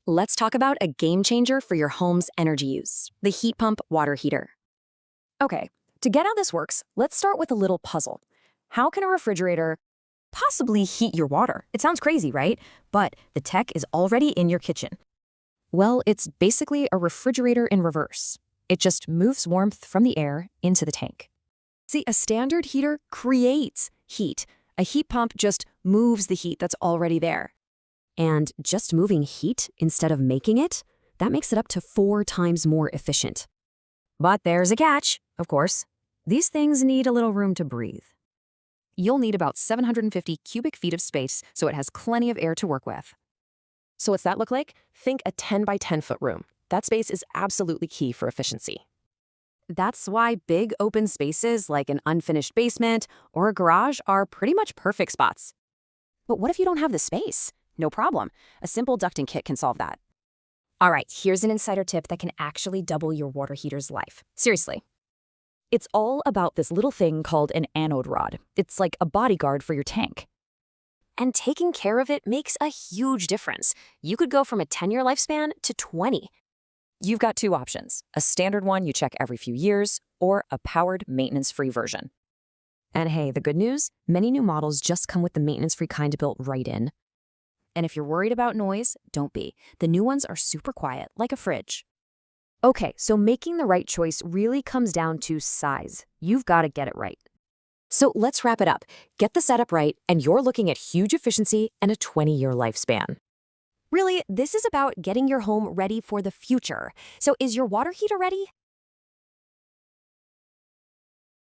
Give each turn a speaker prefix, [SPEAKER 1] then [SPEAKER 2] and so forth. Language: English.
[SPEAKER 1] Let's talk about a game changer for your home's energy use, the heat pump water heater.
[SPEAKER 2] Okay, to get how this works, let's start with a little puzzle. How can a refrigerator possibly heat your water? It sounds crazy, right? But the tech is already in your kitchen.
[SPEAKER 3] Well, it's basically a refrigerator in reverse. It just moves warmth from the air into the tank.
[SPEAKER 2] See, a standard heater creates heat. A heat pump just moves the heat that's already there.
[SPEAKER 3] And just moving heat instead of making it, that makes it up to 4 times more efficient. But there's a catch, of course. These things need a little room to breathe. You'll need about 750 cubic feet of space, so it has plenty of air to work with.
[SPEAKER 4] So what's that look like? Think a 10 by 10 foot room. That space is absolutely key for efficiency.
[SPEAKER 3] That's why big open spaces like an unfinished basement or a garage are pretty much perfect spots. But what if you don't have the space? No problem. A simple ducting kit can solve that. All right, here's an insider tip that can actually double your water heater's life. Seriously. It's all about this little thing called an anode rod. It's like a bodyguard for your tank. And taking care of it makes a huge difference. You could go from a 10-year lifespan to 20. You've got 2 options, a standard one you check every few years, or a powered maintenance-free version. And hey, the good news? Many new models just come with the maintenance-free kind built right in. And if you're worried about noise, don't be. The new ones are super quiet, like a fridge. Okay, so making the right choice really comes down to size. You've got to get it right. So let's wrap it up. Get the setup right, and you're looking at huge efficiency and a 20-year lifespan. Really, this is about getting your home ready for the future. So is your water heater ready?